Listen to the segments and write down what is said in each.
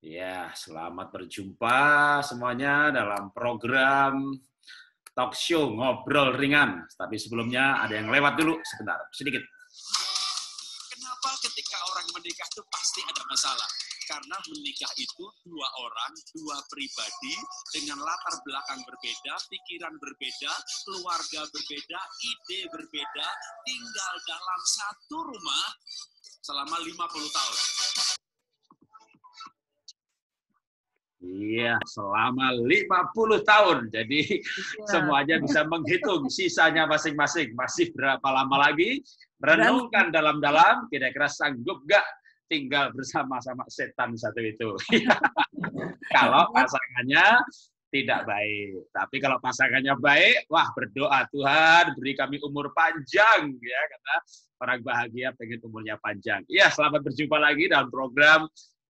Ya, selamat berjumpa semuanya dalam program talk show ngobrol ringan. Tapi sebelumnya ada yang lewat dulu sebentar, sedikit. Kenapa ketika orang menikah itu pasti ada masalah? Karena menikah itu dua orang, dua pribadi dengan latar belakang berbeda, pikiran berbeda, keluarga berbeda, ide berbeda, tinggal dalam satu rumah selama 50 tahun. Iya, selama 50 tahun. Jadi semuanya bisa menghitung sisanya masing-masing. Masih berapa lama lagi? Renungkan dalam-dalam, kira-kira sanggup gak tinggal bersama-sama setan satu itu. Kalau pasangannya tidak baik. Tapi kalau pasangannya baik, wah berdoa, Tuhan beri kami umur panjang. Ya, karena orang bahagia pengen umurnya panjang. Iya, selamat berjumpa lagi dalam program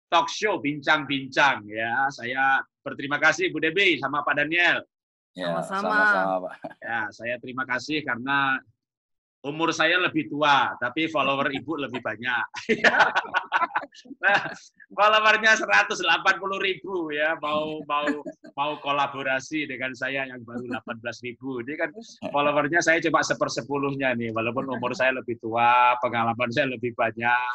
talk show bincang-bincang ya. Saya berterima kasih Bu Debi sama Pak Daniel. Ya, sama-sama, Pak. Ya, saya terima kasih karena umur saya lebih tua, tapi follower Ibu lebih banyak. Nah, followernya 180.000 ya, mau kolaborasi dengan saya yang baru 18.000. Ini kan followernya saya cuma 1/10-nya nih, walaupun umur saya lebih tua, pengalaman saya lebih banyak.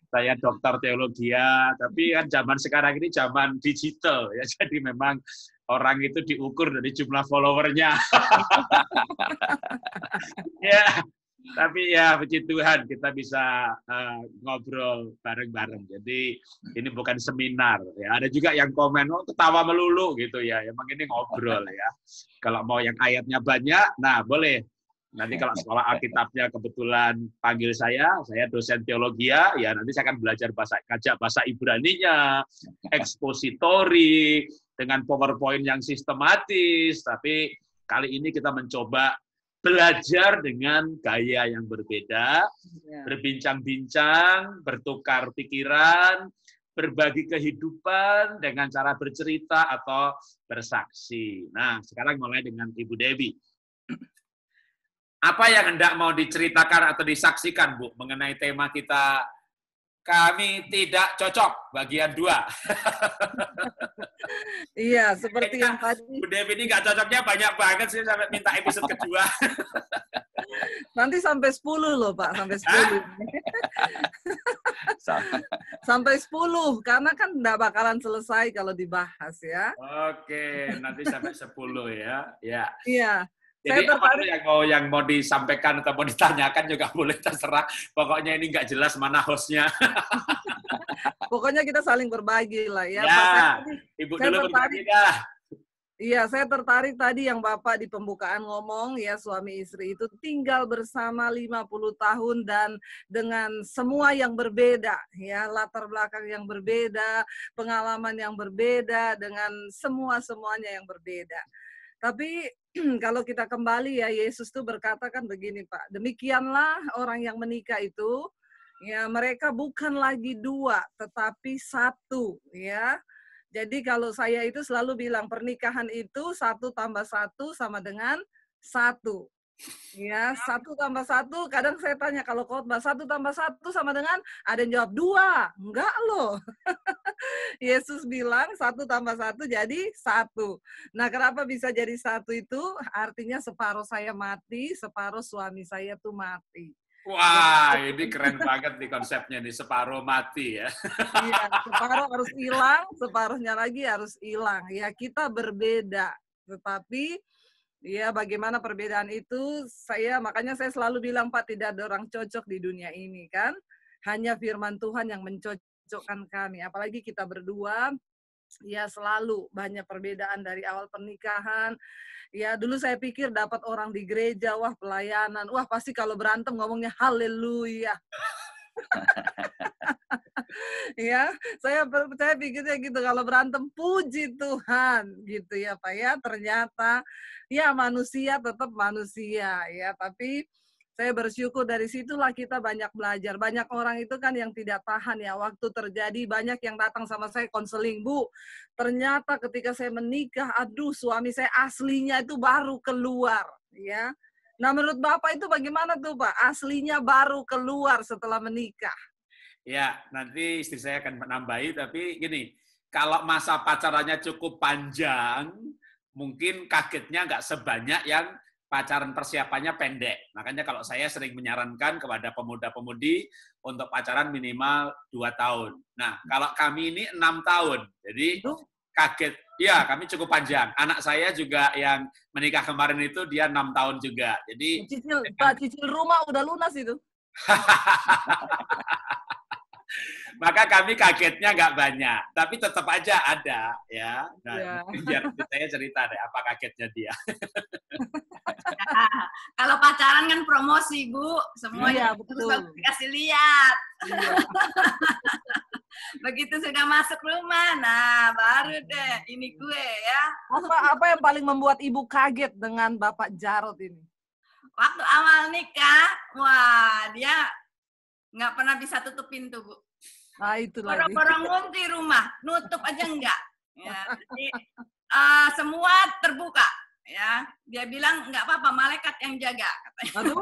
Saya dokter teologi ya, tapi kan zaman sekarang ini zaman digital ya, jadi memang orang itu diukur dari jumlah followernya. Ya, tapi ya puji Tuhan kita bisa ngobrol bareng-bareng. Jadi ini bukan seminar ya. Ada juga yang komen, oh ketawa melulu gitu ya. Emang ini ngobrol ya. Kalau mau yang ayatnya banyak, nah boleh. Nanti kalau sekolah Alkitabnya kebetulan panggil saya dosen teologi ya nanti saya akan belajar bahasa Ibraninya, ekspositori, dengan PowerPoint yang sistematis, tapi kali ini kita mencoba belajar dengan gaya yang berbeda, berbincang-bincang, bertukar pikiran, berbagi kehidupan dengan cara bercerita atau bersaksi. Nah, sekarang mulai dengan Ibu Dewi. Apa yang hendak mau diceritakan atau disaksikan, Bu, mengenai tema kita kami tidak cocok, bagian 2. Iya, seperti yang tadi. Bu Devi ini nggak cocoknya banyak banget sih, sampai minta episode kedua. Nanti sampai 10 loh, Pak, sampai 10. Sampai 10, karena kan nggak bakalan selesai kalau dibahas ya. Oke, nanti sampai 10 ya. Ya. Iya. Jadi apa yang mau disampaikan atau mau ditanyakan juga boleh, terserah. Pokoknya ini nggak jelas mana hostnya. Pokoknya kita saling berbagi lah ya. Ya, Ibu dulu berbagi dah. Iya, saya tertarik tadi yang Bapak di pembukaan ngomong ya, suami istri itu tinggal bersama 50 tahun dan dengan semua yang berbeda ya, latar belakang yang berbeda, pengalaman yang berbeda, dengan semuanya yang berbeda. Tapi kalau kita kembali ya, Yesus tuh berkata kan begini Pak, demikianlah orang yang menikah itu, ya mereka bukan lagi 2, tetapi 1 ya. Jadi kalau saya itu selalu bilang pernikahan itu 1 tambah 1 sama dengan 1. Ya, 1 tambah 1, kadang saya tanya kalau khotbah 1 tambah 1 sama dengan, ada yang jawab 2. Enggak loh. Yesus bilang 1 tambah 1 jadi 1. Nah, kenapa bisa jadi 1 itu? Artinya separuh saya mati, separuh suami saya tuh mati. Wah, ini keren banget nih konsepnya nih, separuh mati ya. Iya, separuh harus hilang, separuhnya lagi harus hilang. Ya, kita berbeda. Tetapi ya, bagaimana perbedaan itu, makanya saya selalu bilang, Pak, tidak ada orang cocok di dunia ini, kan? Hanya firman Tuhan yang mencocokkan kami. Apalagi kita berdua, ya selalu banyak perbedaan dari awal pernikahan. Ya, dulu saya pikir dapat orang di gereja, wah pelayanan, wah pasti kalau berantem ngomongnya haleluya. Ya, saya pikirnya gitu, kalau berantem puji Tuhan gitu ya Pak ya. Ternyata ya manusia tetap manusia ya, tapi saya bersyukur dari situlah kita banyak belajar. Banyak orang itu kan yang tidak tahan ya, waktu terjadi banyak yang datang sama saya konseling, Bu. Ternyata ketika saya menikah, aduh suami saya aslinya itu baru keluar ya. Nah, menurut Bapak itu bagaimana tuh Pak? Aslinya baru keluar setelah menikah. Ya, nanti istri saya akan menambahi, tapi gini, kalau masa pacarannya cukup panjang, mungkin kagetnya nggak sebanyak yang pacaran persiapannya pendek. Makanya kalau saya sering menyarankan kepada pemuda-pemudi untuk pacaran minimal 2 tahun. Nah, kalau kami ini 6 tahun, jadi kaget. Ya, kami cukup panjang. Anak saya juga yang menikah kemarin itu dia 6 tahun juga. Jadi cicil rumah udah lunas itu. Maka kami kagetnya nggak banyak, tapi tetap aja ada, ya. Nah, biar saya cerita deh apa kagetnya dia. Nah, kalau pacaran kan promosi, Bu, semuanya harus dikasih lihat. Begitu sudah masuk rumah, nah baru deh ini gue ya. Apa yang paling membuat Ibu kaget dengan Bapak Jarod ini? Waktu awal nikah, wah dia nggak pernah bisa tutup pintu, Bu. Nah, itu lagi. Orang-orang ngunci rumah, nutup aja enggak. Ya, jadi, semua terbuka. Ya, dia bilang nggak apa-apa, malaikat yang jaga. Katanya.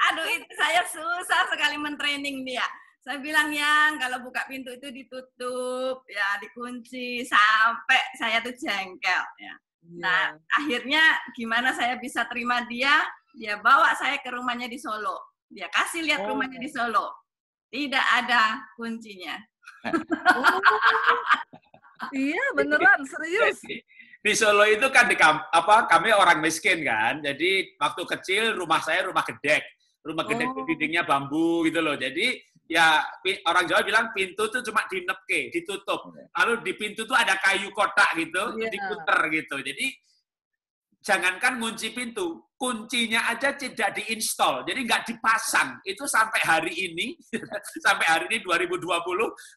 Aduh, itu saya susah sekali mentraining dia. Saya bilang yang kalau buka pintu itu ditutup, ya dikunci sampai saya tuh jengkel. Ya. Nah, akhirnya gimana saya bisa terima dia? Dia bawa saya ke rumahnya di Solo. Dia kasih lihat rumahnya di Solo. Tidak ada kuncinya. Iya, beneran, serius. Di Solo itu kan kami orang miskin kan. Jadi waktu kecil rumah saya rumah gedek. Rumah gedek itu dindingnya bambu gitu loh. Jadi ya orang Jawa bilang pintu tuh cuma dinepke, ditutup. Lalu di pintu tuh ada kayu kotak gitu, diputer gitu. Jadi jangankan ngunci pintu, kuncinya aja tidak diinstal, jadi nggak dipasang. Itu sampai hari ini, sampai hari ini 2020,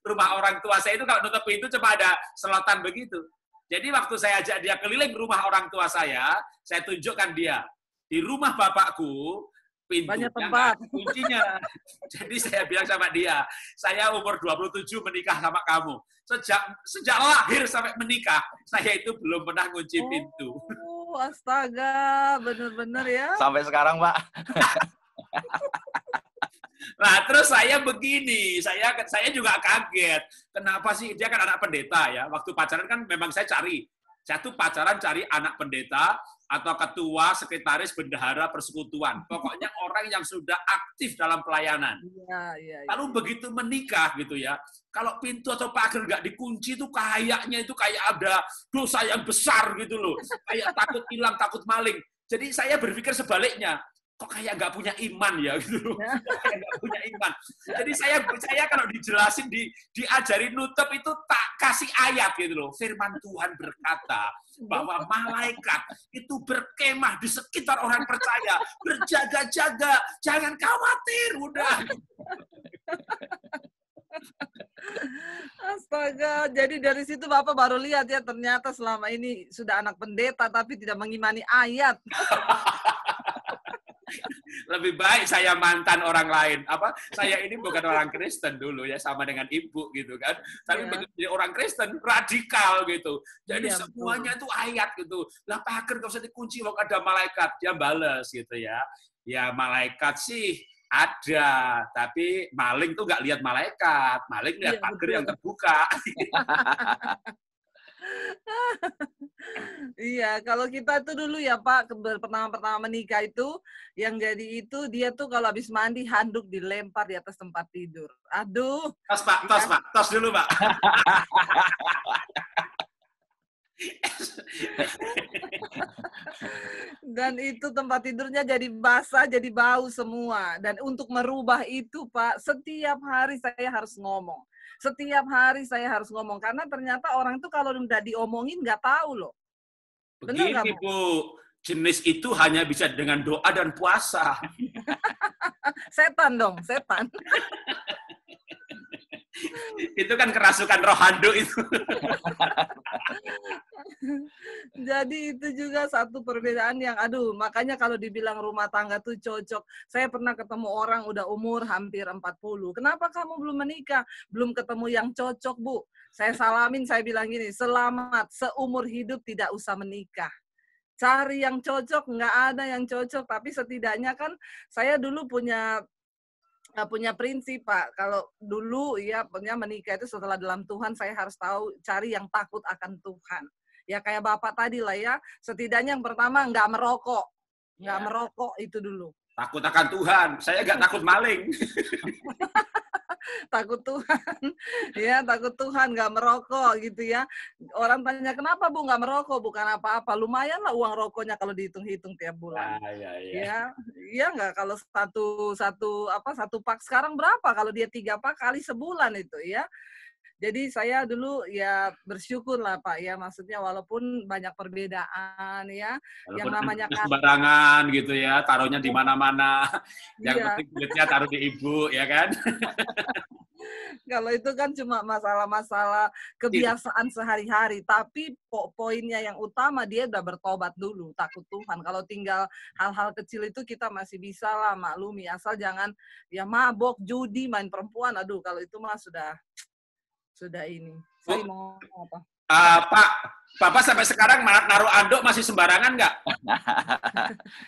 rumah orang tua saya itu kalau nutup pintu cuma ada selotan begitu. Jadi waktu saya ajak dia keliling rumah orang tua saya tunjukkan dia. Di rumah bapakku, pintunya nggak ada kuncinya. Jadi saya bilang sama dia, saya umur 27 menikah sama kamu. Sejak lahir sampai menikah, saya itu belum pernah kunci pintu. Astaga, bener-bener ya. Sampai sekarang, Pak. Nah, terus saya begini, saya juga kaget. Kenapa sih dia kan anak pendeta ya? Waktu pacaran kan memang saya tuh pacaran cari anak pendeta atau ketua, sekretaris, bendahara, persekutuan. Pokoknya orang yang sudah aktif dalam pelayanan. Ya. Lalu begitu menikah gitu ya, kalau pintu atau pagar nggak dikunci itu kayaknya itu kayak ada dosa yang besar gitu loh. Kayak takut hilang, takut maling. Jadi saya berpikir sebaliknya. Kok kayak nggak punya iman ya gitu loh. Kayak nggak punya iman. Jadi saya kalau dijelasin, diajari nutup itu tak kasih ayat gitu loh. Firman Tuhan berkata bahwa malaikat itu berkemah di sekitar orang percaya. Berjaga-jaga, jangan khawatir, udah. Astaga, jadi dari situ Bapak baru lihat ya, ternyata selama ini sudah anak pendeta tapi tidak mengimani ayat. Lebih baik saya mantan orang lain. Saya ini bukan orang Kristen dulu ya, sama dengan ibu gitu kan. Tapi begitu jadi orang Kristen radikal gitu. Jadi semuanya itu ayat gitu. Lah pagar enggak usah dikunci, loh ada malaikat. Dia balas gitu ya. Ya malaikat sih ada, tapi maling tuh nggak lihat malaikat. Maling lihat pagar yang terbuka. Iya, kalau kita itu dulu ya Pak, pertama-pertama menikah itu, yang jadi itu dia tuh kalau habis mandi handuk dilempar di atas tempat tidur. Aduh. Tos Pak, tos dulu Pak. Dan itu tempat tidurnya jadi basah, jadi bau semua. Dan untuk merubah itu Pak, setiap hari saya harus ngomong. Setiap hari saya harus ngomong, karena ternyata orang itu kalau udah diomongin nggak tahu loh. Begini Bu, jenis itu hanya bisa dengan doa dan puasa. Setan dong, setan. Itu kan kerasukan roh handuk itu. Jadi itu juga satu perbedaan yang, aduh, makanya kalau dibilang rumah tangga tuh cocok. Saya pernah ketemu orang udah umur hampir 40. Kenapa kamu belum menikah? Belum ketemu yang cocok, Bu. Saya salamin, saya bilang gini, selamat, seumur hidup tidak usah menikah. cari yang cocok, nggak ada yang cocok. Tapi setidaknya kan saya dulu punya prinsip, Pak. Kalau dulu ya punya menikah itu setelah dalam Tuhan, saya harus tahu cari yang takut akan Tuhan. Ya kayak Bapak tadi lah ya, setidaknya yang pertama nggak merokok. Nggak merokok itu dulu. Takut akan Tuhan, saya nggak takut maling. Takut Tuhan, ya takut Tuhan, nggak merokok gitu ya. Orang tanya kenapa Bu nggak merokok? Bukan apa-apa, lumayan lah uang rokoknya kalau dihitung-hitung tiap bulan. Ya nggak, kalau satu pak sekarang berapa? Kalau dia 3 pak kali sebulan itu ya. Jadi saya dulu ya bersyukur lah Pak ya, maksudnya walaupun banyak perbedaan ya, walaupun yang namanya sembarangan gitu ya, taruhnya di mana-mana, yang penting duitnya taruh di ibu ya kan. Kalau itu kan cuma masalah-masalah kebiasaan sehari-hari, tapi poinnya yang utama dia udah bertobat dulu, takut Tuhan. Kalau tinggal hal-hal kecil itu kita masih bisa lah maklumi, asal jangan ya mabok, judi, main perempuan, aduh kalau itu mah sudah ini. Saya mau apa? Pak, Bapak sampai sekarang naruh anduk masih sembarangan nggak?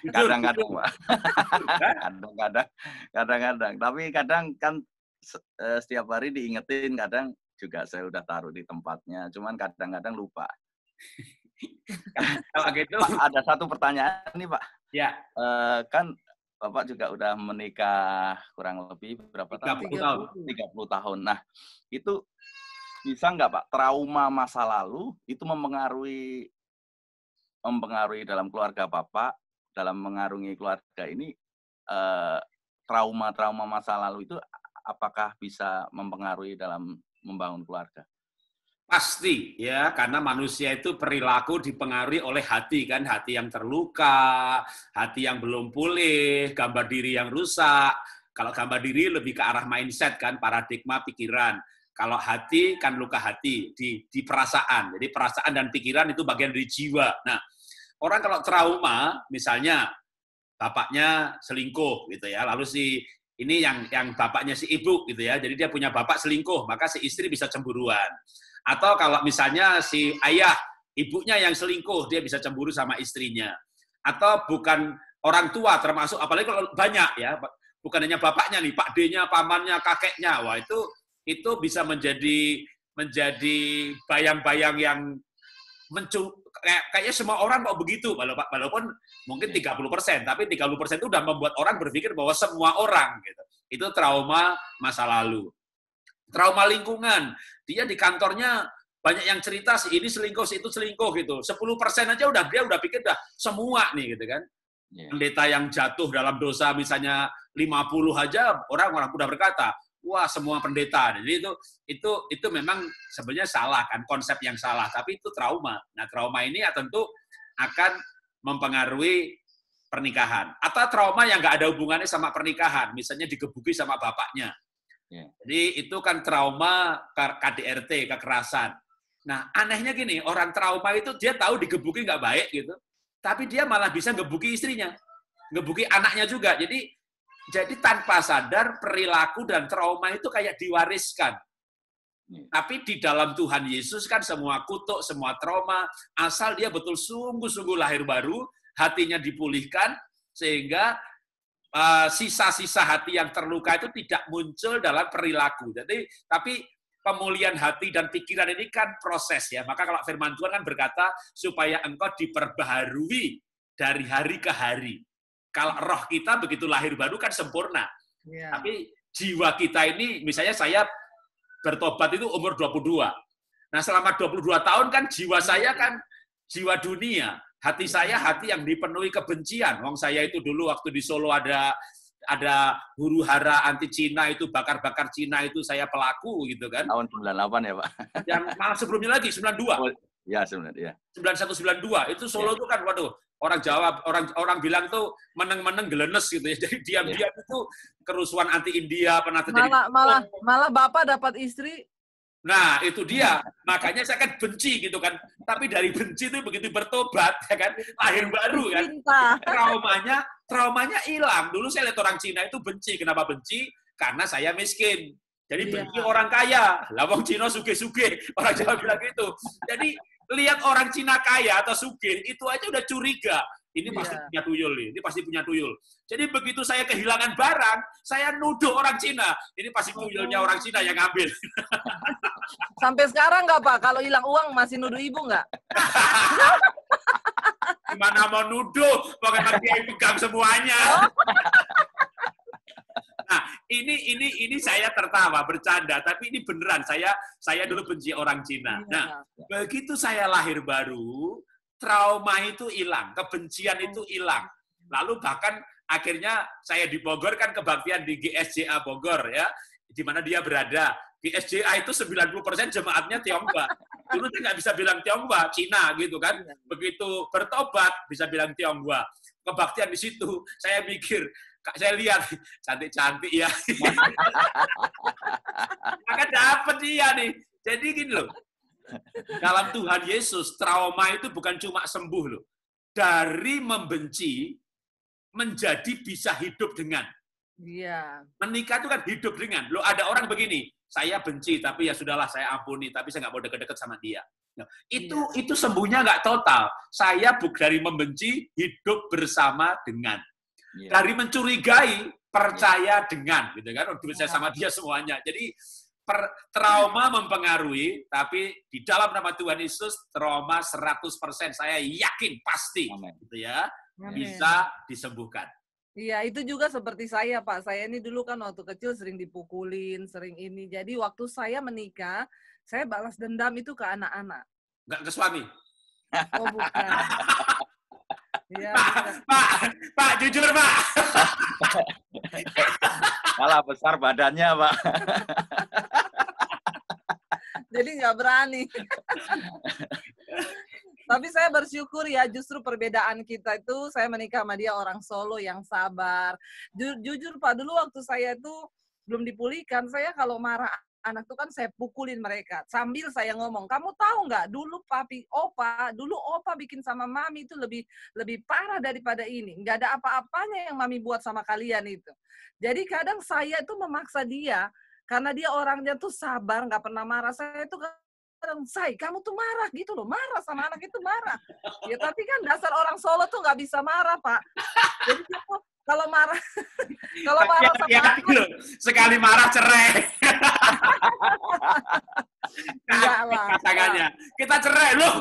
Kadang-kadang, Pak. Kadang-kadang. Tapi kadang kan setiap hari diingetin, kadang juga saya udah taruh di tempatnya. Cuman kadang-kadang lupa. Kalau gitu, Pak, ada satu pertanyaan nih, Pak. Ya. Kan Bapak juga udah menikah kurang lebih berapa tahun? 30 tahun. Nah, itu bisa nggak Pak, trauma masa lalu itu mempengaruhi dalam keluarga Bapak, dalam mengarungi keluarga ini, trauma-trauma masa lalu itu apakah bisa mempengaruhi dalam membangun keluarga? Pasti ya, karena manusia itu perilaku dipengaruhi oleh hati kan, hati yang terluka, hati yang belum pulih, gambar diri yang rusak. Kalau gambar diri lebih ke arah mindset kan, paradigma pikiran. Kalau hati kan luka hati di perasaan. Jadi perasaan dan pikiran itu bagian dari jiwa. Nah, orang kalau trauma, misalnya bapaknya selingkuh gitu ya, lalu ini yang bapaknya si ibu gitu ya. Jadi dia punya bapak selingkuh, maka si istri bisa cemburuan. Atau kalau misalnya si ayah, ibunya yang selingkuh, dia bisa cemburu sama istrinya. Atau bukan orang tua termasuk, apalagi kalau banyak ya, bukan hanya bapaknya nih, Pak D-nya, pamannya, kakeknya. Wah, itu bisa menjadi bayang-bayang yang kayaknya semua orang kok begitu, walaupun mungkin 30%, tapi 30% itu udah membuat orang berpikir bahwa semua orang gitu. Itu trauma masa lalu. Trauma lingkungan, dia di kantornya banyak yang cerita si ini selingkuh, si itu selingkuh gitu. 10% aja dia udah pikir udah semua nih gitu kan. Pendeta yang jatuh dalam dosa misalnya 50 aja orang udah berkata, wah semua pendeta. Jadi itu memang sebenarnya salah kan, konsep yang salah, tapi itu trauma. Nah, trauma ini ya tentu akan mempengaruhi pernikahan. Atau trauma yang nggak ada hubungannya sama pernikahan, misalnya digebuki sama bapaknya. Jadi itu kan trauma KDRT, kekerasan. Nah, anehnya gini, orang trauma itu dia tahu digebuki nggak baik gitu, tapi dia malah bisa ngebuki istrinya, ngebuki anaknya juga. Jadi tanpa sadar perilaku dan trauma itu kayak diwariskan. Tapi di dalam Tuhan Yesus kan semua kutuk, semua trauma, asal dia betul sungguh-sungguh lahir baru, hatinya dipulihkan, sehingga sisa-sisa hati yang terluka itu tidak muncul dalam perilaku. Jadi, tapi pemulihan hati dan pikiran ini kan proses ya. Maka kalau firman Tuhan kan berkata, supaya engkau diperbaharui dari hari ke hari. Kalau roh kita begitu lahir baru kan sempurna. Tapi jiwa kita ini, misalnya saya bertobat itu umur 22. Nah, selama 22 tahun kan jiwa saya kan jiwa dunia. Hati saya hati yang dipenuhi kebencian. Wong saya itu dulu waktu di Solo ada huru hara anti Cina itu, bakar-bakar Cina itu saya pelaku gitu kan. Tahun 98 ya, Pak. Yang malah sebelumnya lagi 92. Ya, sebenarnya. 9192 itu Solo itu kan waduh, orang Jawa, orang bilang tuh meneng-meneng gelenes gitu ya. Jadi diam-diam itu kerusuhan anti India pernah terjadi. Malah Bapak dapat istri. Nah, itu dia. Makanya saya kan benci gitu kan. Tapi dari benci itu begitu bertobat ya kan, lahir baru kan. Traumanya hilang. Dulu saya lihat orang Cina itu benci. Kenapa benci? Karena saya miskin. Jadi benci orang kaya. Lah wong Cina sugih-sugih. Orang Jawa bilang gitu. Jadi lihat orang Cina kaya atau sugih, itu aja udah curiga. Ini pasti punya tuyul nih, ini pasti punya tuyul. Jadi begitu saya kehilangan barang, saya nuduh orang Cina. Ini pasti tuyulnya orang Cina yang ngambil. Sampai sekarang nggak Pak? Kalau hilang uang masih nuduh ibu nggak? Gimana mau nuduh? Pokoknya dia yang pegang semuanya. Nah, ini saya tertawa, bercanda, tapi ini beneran. Saya dulu benci orang Cina. Nah, begitu saya lahir baru, trauma itu hilang, kebencian itu hilang. Lalu bahkan akhirnya saya di Bogor kan kebaktian di GSJA Bogor ya, di mana dia berada. GSJA itu 90% jemaatnya Tionghoa. Dulu saya nggak bisa bilang Tionghoa, Cina gitu kan. Begitu bertobat bisa bilang Tionghoa. Kebaktian di situ, saya mikir, saya lihat cantik-cantik ya. Maka dapat dia nih. Jadi gini loh. Dalam Tuhan Yesus, trauma itu bukan cuma sembuh loh. Dari membenci, menjadi bisa hidup dengan. Iya. Menikah itu kan hidup dengan. Loh ada orang begini, saya benci, tapi ya sudahlah saya ampuni, tapi saya nggak mau deket-deket sama dia. Nah, itu sembuhnya nggak total. Saya dari membenci, hidup bersama dengan. Dari mencurigai, percaya dengan. Gitu kan, udah saya sama dia semuanya. Jadi, trauma mempengaruhi, tapi di dalam nama Tuhan Yesus, trauma 100% saya yakin pasti gitu ya, bisa disembuhkan. Iya, itu juga seperti saya, Pak. Saya ini dulu kan waktu kecil sering dipukulin, sering ini. Jadi waktu saya menikah, saya balas dendam itu ke anak-anak. Enggak ke suami? Oh, bukan. Ya, Pak, jujur, Pak. Malah besar badannya, Pak. Jadi nggak berani. Tapi saya bersyukur ya, justru perbedaan kita itu, saya menikah sama dia orang Solo yang sabar. Jujur Pak, dulu waktu saya itu belum dipulihkan, saya kalau marah anak tuh kan saya pukulin mereka. Sambil saya ngomong, kamu tahu nggak, dulu Opa bikin sama Mami itu lebih parah daripada ini. Nggak ada apa-apanya yang Mami buat sama kalian itu. Jadi kadang saya itu memaksa dia, karena dia orangnya tuh sabar, nggak pernah marah. Saya tuh kadang, kamu tuh marah gitu loh, marah sama anak itu marah. Ya tapi kan dasar orang Solo tuh nggak bisa marah, Pak. Jadi kalau marah sama anak, sekali marah cerai. Enggak lah. Pasangannya, kita cerai loh.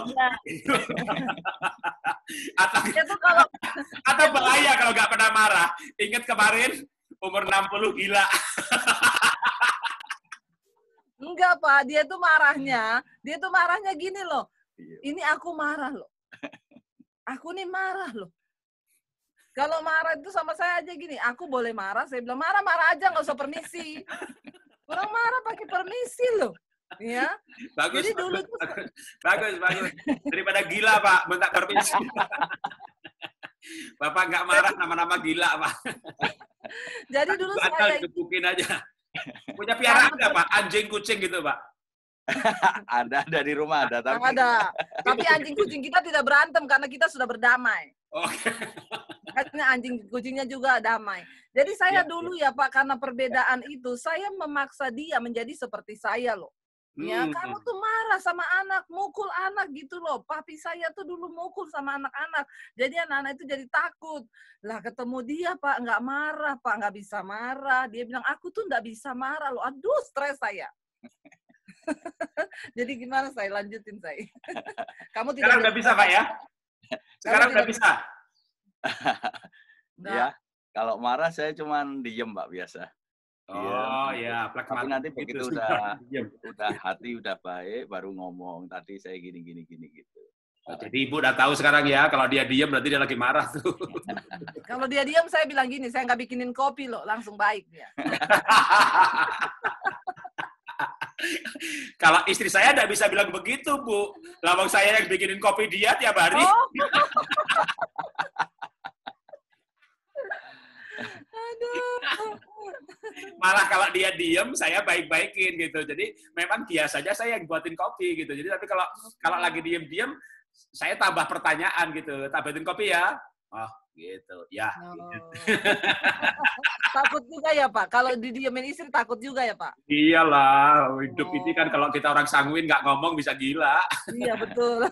Atau bahaya kalau nggak pernah marah. Ingat kemarin umur 60 gila. Enggak, Pak. Dia tuh marahnya gini loh. Ini aku marah loh. Aku nih marah loh. Kalau marah itu sama saya aja gini, aku boleh marah, saya bilang marah-marah aja, nggak usah permisi. Orang marah pakai permisi loh. Ya. Bagus, jadi dulu bagus. Daripada gila, Pak, minta permisi. Bapak nggak marah nama-nama gila, Pak. Jadi dulu saya gebukin aja. Punya piaraan nggak, Pak? Anjing, kucing gitu, Pak? Ada di rumah, ada. Tapi anjing kucing kita tidak berantem karena kita sudah berdamai. Oke. Karena anjing kucingnya juga damai. Jadi saya dulu ya Pak, karena perbedaan itu, saya memaksa dia menjadi seperti saya loh. Ya, kamu tuh marah sama anak, mukul anak gitu loh. Papi saya tuh dulu mukul sama anak-anak. Jadi anak-anak itu jadi takut. Lah ketemu dia Pak, nggak marah Pak, nggak bisa marah. Dia bilang, aku tuh nggak bisa marah loh. Aduh, stres saya. Jadi gimana saya lanjutin saya? Kamu tidak. Sekarang nggak bisa Pak ya? Sekarang nggak bisa. Ya, kalau marah saya cuman diem Pak biasa. Oh ya, tapi nanti begitu udah hati udah baik baru ngomong tadi saya gini gitu. Oh, jadi Ibu udah tahu sekarang ya, kalau dia diem berarti dia lagi marah tuh. Kalau dia diem saya bilang gini, saya nggak bikinin kopi loh, langsung baik dia. Kalau istri saya nggak bisa bilang begitu, Bu. Lawang saya yang bikinin kopi dia tiap hari. Oh. Aduh. Malah kalau dia diem, saya baik-baikin gitu. Jadi memang biasanya saya yang buatin kopi gitu. Jadi tapi kalau lagi diem-diem, saya tambah pertanyaan gitu. Tambahin kopi ya. Oh, gitu. Ya. Oh. Takut juga ya Pak, kalau didiemin istri takut juga ya Pak? Iyalah, hidup ini kan kalau kita orang sanguin nggak ngomong bisa gila. Iya betul.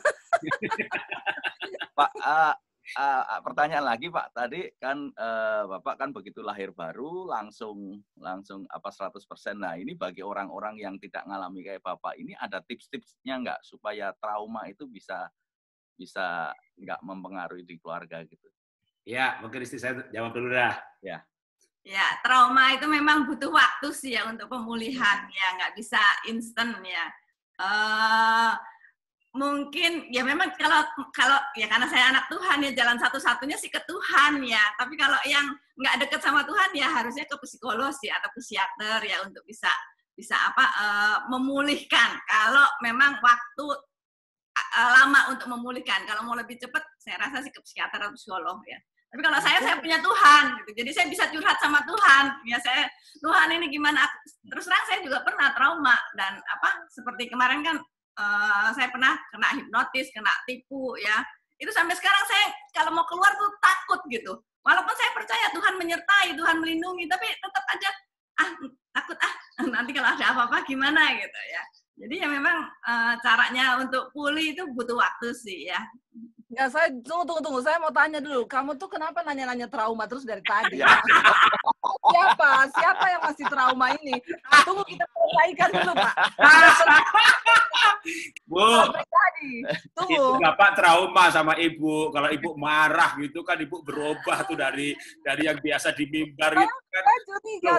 Pak, pertanyaan lagi Pak, tadi kan Bapak kan begitu lahir baru langsung 100%. Nah ini bagi orang-orang yang tidak ngalami kayak Bapak ini ada tips-tipsnya nggak supaya trauma itu bisa nggak mempengaruhi di keluarga gitu? Ya, mungkin istri saya jawab dulu dah. Ya. Ya, trauma itu memang butuh waktu sih ya untuk pemulihan ya, nggak bisa instan ya. Mungkin ya memang kalau ya karena saya anak Tuhan ya jalan satu-satunya sih ke Tuhan ya. Tapi kalau yang nggak deket sama Tuhan ya harusnya ke psikolog sih atau psikiater ya untuk bisa memulihkan. Kalau memang waktu lama untuk memulihkan. Kalau mau lebih cepat, saya rasa sih ke psikiater atau psikolog ya. Tapi kalau saya punya Tuhan, gitu. Jadi saya bisa curhat sama Tuhan. Ya Tuhan ini gimana? Terus terang saya juga pernah trauma dan seperti kemarin kan saya pernah kena hipnotis, kena tipu ya. Itu sampai sekarang saya kalau mau keluar tuh takut gitu. Walaupun saya percaya Tuhan menyertai, Tuhan melindungi, tapi tetap aja takut nanti kalau ada apa-apa gimana gitu ya. Jadi ya memang caranya untuk pulih itu butuh waktu sih ya. Ya saya tunggu. Saya mau tanya dulu. Kamu tuh kenapa nanya-nanya trauma terus dari tadi? Siapa yang masih trauma ini? Tunggu kita selesaikan dulu Pak. Bu, itu Bapak trauma sama Ibu. Kalau Ibu marah gitu kan Ibu berubah tuh dari yang biasa di mimbar gitu kan. Saya curiga,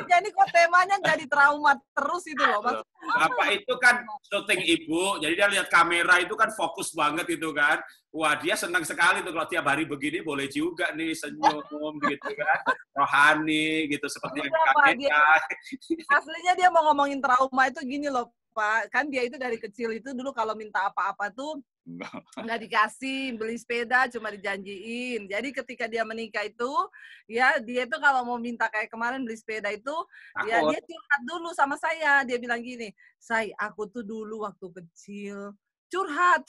jadi kok temanya jadi trauma terus itu loh. Bapak itu kan syuting Ibu, jadi dia lihat kamera itu kan fokus banget itu kan. Wah, dia senang sekali tuh kalau tiap hari begini boleh juga nih senyum gitu kan. Rohani gitu seperti yang kamera. Aslinya dia mau ngomongin trauma itu gini loh Pak, kan dia itu dari kecil itu dulu kalau minta apa-apa tuh nggak dikasih, beli sepeda cuma dijanjiin. Jadi ketika dia menikah itu, ya dia itu kalau mau minta kayak kemarin beli sepeda itu, ya dia curhat dulu sama saya. Dia bilang gini, "Say, aku tuh dulu waktu kecil curhat.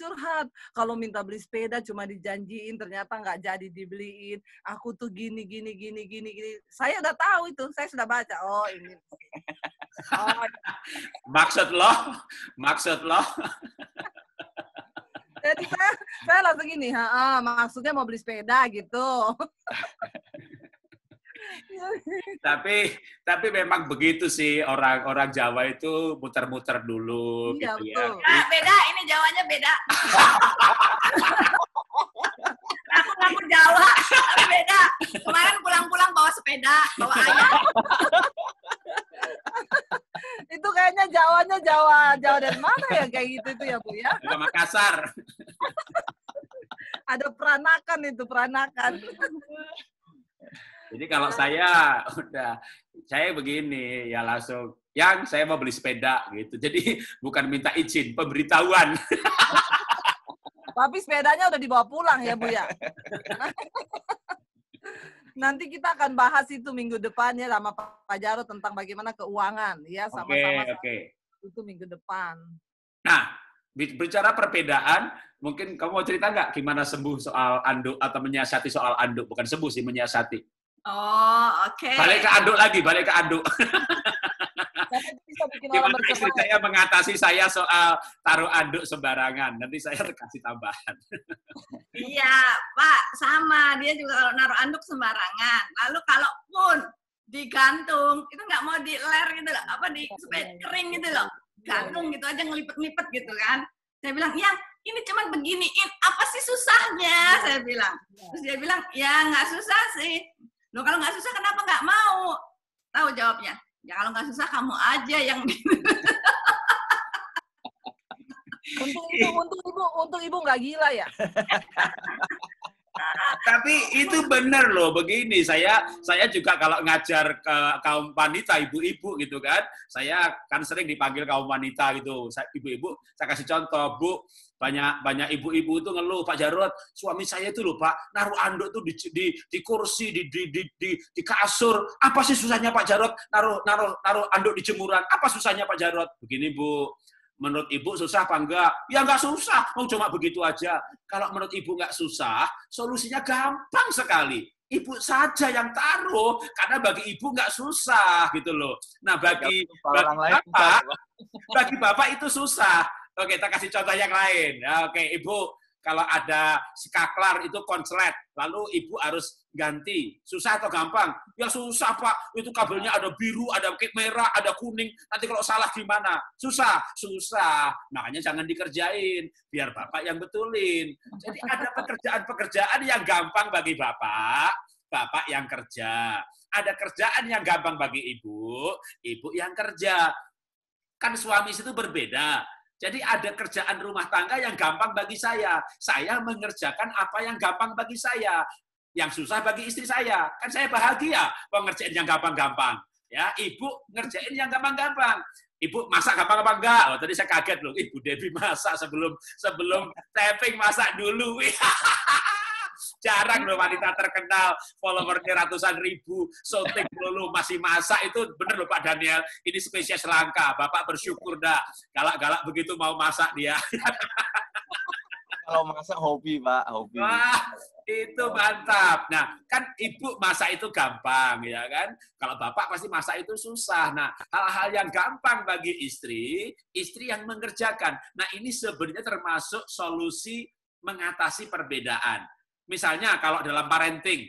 Kalau minta beli sepeda cuma dijanjiin, ternyata nggak jadi dibeliin. Aku tuh gini. Saya udah tahu itu, saya sudah baca. Oh ini. Oh. Maksud lo? Jadi saya langsung gini, maksudnya mau beli sepeda gitu. tapi memang begitu sih orang Jawa itu muter-muter dulu iya, gitu betul. ya. Nah, beda, ini Jawanya beda. Aku Jawa, tapi beda. Kemarin pulang-pulang bawa sepeda, bawa ayam. Itu kayaknya Jawanya Jawa dari mana ya kayak gitu itu ya Bu ya? Jawa Makassar. Ada peranakan. Jadi kalau saya begini ya langsung, yang saya mau beli sepeda gitu. Jadi bukan minta izin, pemberitahuan. Tapi sepedanya udah dibawa pulang ya Bu ya. Nanti kita akan bahas itu minggu depannya sama Pak Jarod tentang bagaimana keuangan ya sama-sama. Oke. Itu minggu depan. Nah, bicara perbedaan, mungkin kamu mau cerita nggak gimana sembuh soal anduk atau menyiasati soal anduk? Bukan sembuh sih, menyiasati. Oh, oke. Balik ke anduk. Gimana istri saya mengatasi saya soal taruh anduk sembarangan. Nanti saya kasih tambahan. Iya, Pak, sama. Dia juga kalau naruh anduk sembarangan. Lalu kalaupun digantung, itu nggak mau diler gitu loh. Supaya kering gitu loh. Gantung gitu aja, ngelipet-lipet gitu kan. Saya bilang, ya ini cuma beginiin. Apa sih susahnya? Saya bilang. Terus dia bilang, ya nggak susah sih. Loh, kalau nggak susah kenapa nggak mau? Tahu jawabnya? Ya kalau nggak susah kamu aja yang Untung ibu nggak gila ya. Tapi itu benar loh, begini saya juga kalau ngajar ke kaum wanita, ibu-ibu gitu kan, saya kan sering dipanggil kaum wanita gitu, ibu-ibu, saya kasih contoh, Bu, banyak ibu-ibu itu ngeluh, Pak Jarod, suami saya itu loh Pak, naruh anduk tuh di kursi, di kasur, apa sih susahnya Pak Jarod, naruh anduk di jemuran, apa susahnya Pak Jarod? Begini Bu, menurut ibu susah apa enggak? Ya enggak susah, cuma begitu aja. Kalau menurut ibu enggak susah, solusinya gampang sekali. Ibu saja yang taruh, karena bagi ibu enggak susah gitu loh. Nah bagi bapak itu susah. Oke, kita kasih contoh yang lain. Oke, ibu kalau ada skaklar itu konslet, lalu ibu harus ganti. Susah atau gampang? Ya susah, Pak. Itu kabelnya ada biru, ada merah, ada kuning. Nanti kalau salah gimana? Susah. Makanya jangan dikerjain. Biar Bapak yang betulin. Jadi ada pekerjaan-pekerjaan yang gampang bagi Bapak yang kerja. Ada kerjaan yang gampang bagi ibu yang kerja. Kan suami itu berbeda. Jadi ada kerjaan rumah tangga yang gampang bagi saya. Saya mengerjakan apa yang gampang bagi saya. Yang susah bagi istri saya. Kan saya bahagia mengerjain yang gampang-gampang. Ya, ibu ngerjain yang gampang-gampang. Ibu masak gampang apa enggak? Oh, tadi saya kaget loh. Ibu Debbie masak sebelum tapping masak dulu. Jarang loh wanita terkenal, followernya ratusan ribu, syuting dulu masih masak, itu bener loh Pak Daniel, ini spesies langka. Bapak bersyukur dah, galak-galak begitu mau masak dia. Kalau masak hobi Pak, hobi. Wah, itu mantap. Nah, kan ibu masak itu gampang, ya kan? Kalau bapak pasti masak itu susah. Nah, hal-hal yang gampang bagi istri yang mengerjakan. Nah, ini sebenarnya termasuk solusi mengatasi perbedaan. Misalnya kalau dalam parenting,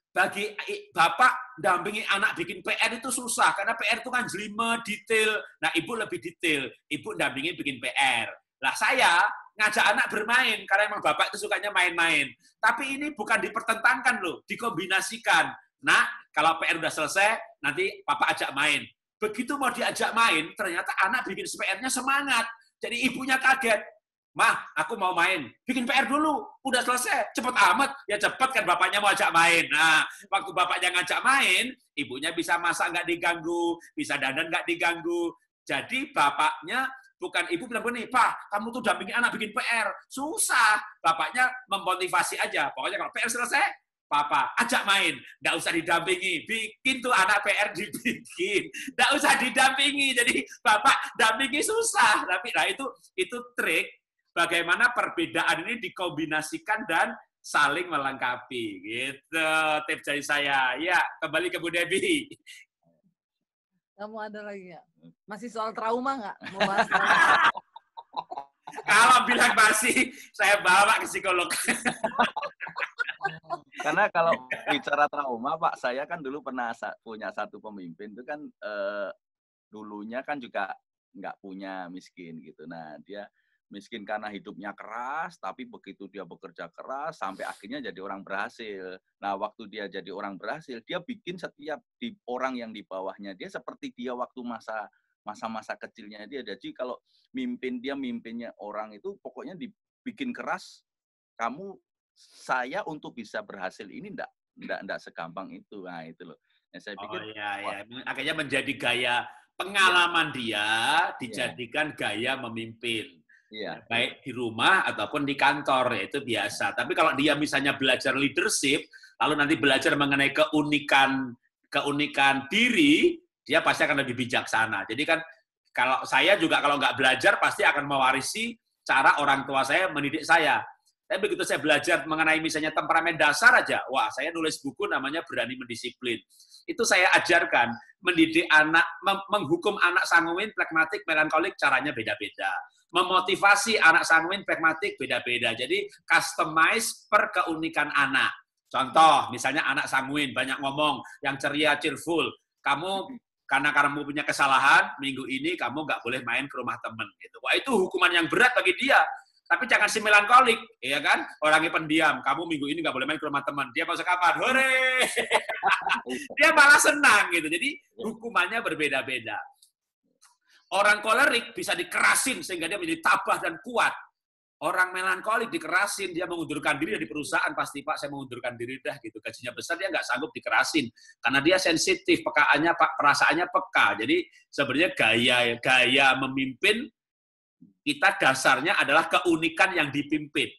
bagi bapak dampingi anak bikin PR itu susah, karena PR itu kan jelimet, detail. Nah, ibu lebih detail, ibu dampingi bikin PR. Lah saya ngajak anak bermain, karena emang bapak itu sukanya main-main. Tapi ini bukan dipertentangkan loh, dikombinasikan. Nah, kalau PR udah selesai, nanti papa ajak main. Begitu mau diajak main, ternyata anak bikin PR-nya semangat. Jadi ibunya kaget. Mah, aku mau main. Bikin PR dulu. Udah selesai. Cepet amat. Ya cepet kan bapaknya mau ajak main. Nah, waktu bapaknya ngajak main, ibunya bisa masak nggak diganggu, bisa dandan nggak diganggu. Jadi bapaknya, bukan ibu bilang begini, Pak, kamu tuh dampingi anak bikin PR. Susah. Bapaknya memotivasi aja. Pokoknya kalau PR selesai, Papa ajak main. Nggak usah didampingi. Bikin tuh anak PR dibikin. Nggak usah didampingi. Jadi bapak dampingi susah. Tapi nah itu trik. Bagaimana perbedaan ini dikombinasikan dan saling melengkapi, gitu tips dari saya. Ya, kembali ke Bu Debbie. Kamu ada lagi nggak? Masih soal trauma nggak? Mau bahas Kalau bilang masih, saya bawa ke psikolog. Karena kalau bicara trauma, Pak, saya kan dulu pernah punya satu pemimpin itu kan dulunya kan juga nggak punya, miskin gitu. Nah, dia miskin karena hidupnya keras, tapi begitu dia bekerja keras, sampai akhirnya jadi orang berhasil. Nah, waktu dia jadi orang berhasil, dia bikin setiap orang yang di bawahnya dia seperti dia waktu masa-masa kecilnya dia. Jadi kalau mimpinnya orang itu pokoknya dibikin keras, saya untuk bisa berhasil ini enggak segampang itu. Nah, itu loh. Nah, saya pikir akhirnya menjadi gaya pengalaman dia dijadikan gaya memimpin. Iya. Baik di rumah ataupun di kantor, itu biasa. Tapi kalau dia misalnya belajar leadership, lalu nanti belajar mengenai keunikan diri, dia pasti akan lebih bijaksana. Jadi kan kalau saya juga kalau nggak belajar pasti akan mewarisi cara orang tua saya mendidik saya. Tapi begitu saya belajar mengenai misalnya temperamen dasar aja, wah saya nulis buku namanya Berani Mendisiplin. Itu saya ajarkan, mendidik anak, menghukum anak sanguin, pragmatik, melankolik, caranya beda-beda. Memotivasi anak sanguin, pragmatik, beda-beda. Jadi customize per keunikan anak. Contoh, misalnya anak sanguin, banyak ngomong, yang ceria, cheerful. Karena kamu punya kesalahan, minggu ini kamu nggak boleh main ke rumah teman. Gitu. Wah, itu hukuman yang berat bagi dia. Tapi jangan si melankolik, ya kan? Orangnya pendiam, kamu minggu ini nggak boleh main ke rumah teman. Dia masuk kamar, hore! Dia malah senang, gitu. Jadi hukumannya berbeda-beda. Orang kolerik bisa dikerasin sehingga dia menjadi tabah dan kuat. Orang melankolik dikerasin, dia mengundurkan diri dari perusahaan, pasti Pak saya mengundurkan diri dah gitu. Gajinya besar dia nggak sanggup dikerasin karena dia sensitif, pekaannya perasaannya peka. Jadi sebenarnya gaya memimpin kita dasarnya adalah keunikan yang dipimpin.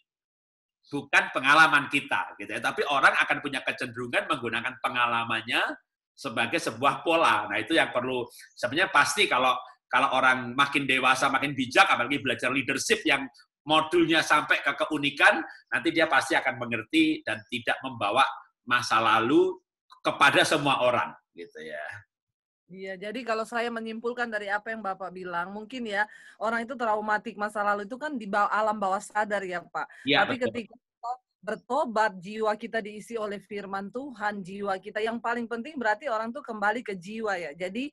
Bukan pengalaman kita gitu ya. Tapi orang akan punya kecenderungan menggunakan pengalamannya sebagai sebuah pola. Nah, itu yang perlu sebenarnya pasti kalau kalau orang makin dewasa, makin bijak, apalagi belajar leadership yang modulnya sampai ke keunikan, nanti dia pasti akan mengerti dan tidak membawa masa lalu kepada semua orang, gitu ya. Iya, jadi kalau saya menyimpulkan dari apa yang Bapak bilang, mungkin ya orang itu traumatik masa lalu itu kan di alam bawah sadar ya Pak. Ya, Tapi betul. ketika kita bertobat, jiwa kita diisi oleh firman Tuhan, jiwa kita yang paling penting berarti orang tuh kembali ke jiwa ya. Jadi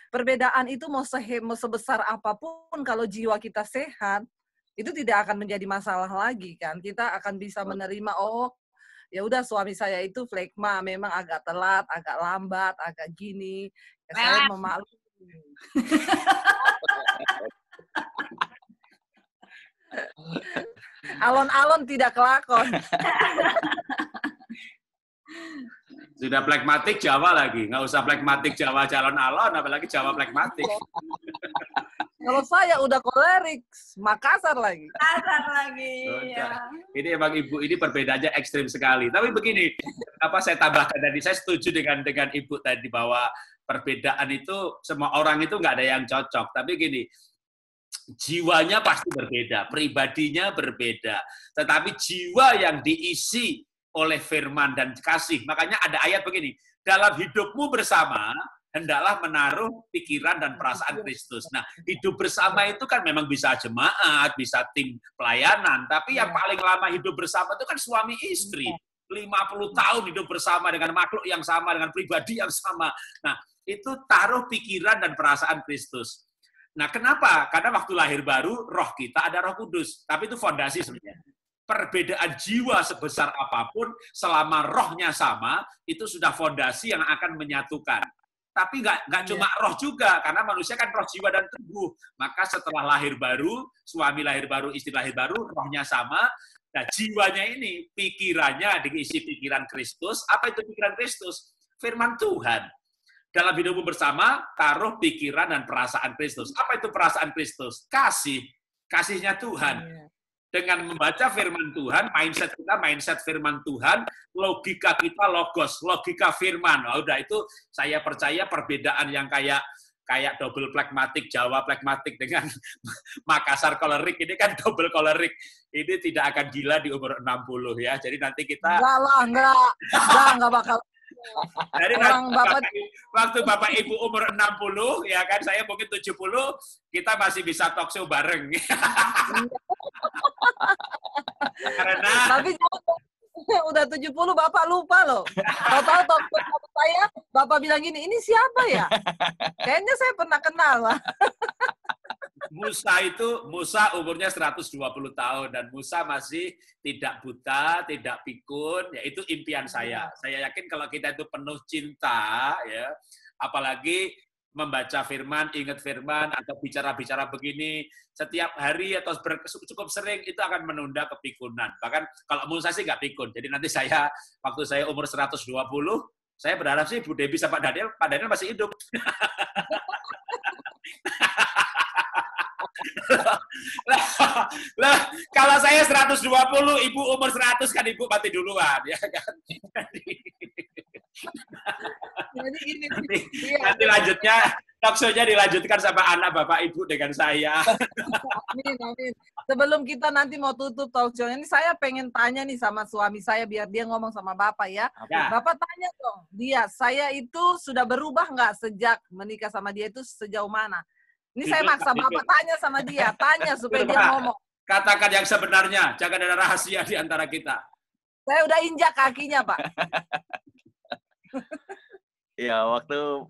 perbedaan itu mau sebesar apapun kalau jiwa kita sehat, itu tidak akan menjadi masalah lagi kan. Kita akan bisa menerima, oh ya udah suami saya itu flekma, memang agak telat, agak lambat, agak gini. Ya, saya memaklumi. Alon-alon tidak kelakon. Sudah plekmatik Jawa lagi, nggak usah plekmatik Jawa calon alon, apalagi Jawa plekmatik. Kalau saya udah kolerik, Makassar lagi. Makassar lagi. Ya. Ini emang Ibu ini perbedaannya ekstrim sekali. Tapi begini, apa saya tambahkan tadi, saya setuju dengan Ibu tadi bahwa perbedaan itu semua orang itu nggak ada yang cocok. Tapi gini, jiwanya pasti berbeda, pribadinya berbeda. Tetapi jiwa yang diisi oleh firman dan kasih. Makanya ada ayat begini, dalam hidupmu bersama, hendaklah menaruh pikiran dan perasaan Kristus. Nah, hidup bersama itu kan memang bisa jemaat, bisa tim pelayanan, tapi yang paling lama hidup bersama itu kan suami istri. 50 tahun hidup bersama dengan makhluk yang sama, dengan pribadi yang sama. Nah, itu taruh pikiran dan perasaan Kristus. Nah, kenapa? Karena waktu lahir baru, roh kita ada Roh Kudus. Tapi itu fondasi sebenarnya. Perbedaan jiwa sebesar apapun, selama rohnya sama, itu sudah fondasi yang akan menyatukan. Tapi nggak cuma roh juga, karena manusia kan roh, jiwa, dan tubuh. Maka setelah lahir baru, suami lahir baru, istri lahir baru, rohnya sama. Nah, jiwanya ini, pikirannya diisi pikiran Kristus. Apa itu pikiran Kristus? Firman Tuhan. Dalam hidupmu bersama, taruh pikiran dan perasaan Kristus. Apa itu perasaan Kristus? Kasih. Kasihnya Tuhan. Dengan membaca firman Tuhan, mindset kita mindset firman Tuhan, logika kita logos, logika firman. Oh, udah itu saya percaya perbedaan yang kayak double plekmatik, Jawa plekmatik dengan Makassar kolerik, ini kan double kolerik. Ini tidak akan gila di umur 60 ya. Jadi nanti kita... Enggak bakal. Jadi waktu Bapak Ibu umur 60, ya kan, saya mungkin 70, kita masih bisa talk show bareng. Karena tapi udah 70 Bapak lupa loh. Tahu talk show saya, Bapak bilang gini, ini siapa ya? Kayaknya saya pernah kenal lah. Musa umurnya 120 tahun dan Musa masih tidak buta, tidak pikun, ya itu impian saya. Saya yakin kalau kita itu penuh cinta, ya, apalagi membaca firman, ingat firman, atau bicara-bicara begini setiap hari atau cukup sering, itu akan menunda kepikunan. Bahkan kalau Musa sih nggak pikun. Jadi nanti waktu saya umur 120, saya berharap sih Bu Debbie sama Pak Daniel masih hidup. Lah, kalau saya 120, Ibu umur 100 kan Ibu mati duluan, ya kan? Nanti lanjutnya talk show-nya dilanjutkan sama anak Bapak Ibu dengan saya. Amin, amin. Sebelum kita nanti mau tutup talk show ini, saya pengen tanya nih sama suami saya biar dia ngomong sama Bapak ya. Bapak tanya dong, saya itu sudah berubah nggak sejak menikah sama dia itu sejauh mana? Ini saya maksa Bapak tanya sama dia, tanya supaya dia ngomong. Katakan yang sebenarnya, jangan ada rahasia di antara kita. Saya udah injak kakinya, Pak. Ya, waktu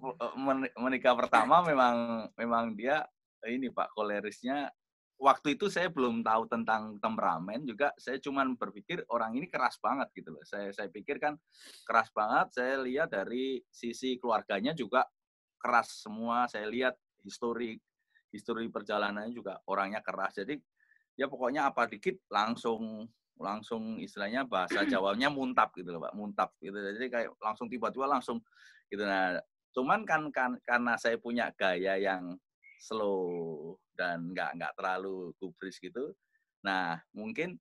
menikah pertama memang dia ini Pak, kolerisnya. Waktu itu saya belum tahu tentang temperamen juga, saya cuman berpikir orang ini keras banget gitu loh. Saya pikir kan keras banget, saya lihat dari sisi keluarganya juga keras semua, saya lihat histori perjalanannya juga orangnya keras. Jadi ya pokoknya apa dikit langsung istilahnya bahasa Jawanya muntap gitu loh Pak, muntap gitu. Jadi kayak langsung tiba-tiba langsung gitu. Nah, cuman kan karena saya punya gaya yang slow dan nggak terlalu gubris gitu. Nah, mungkin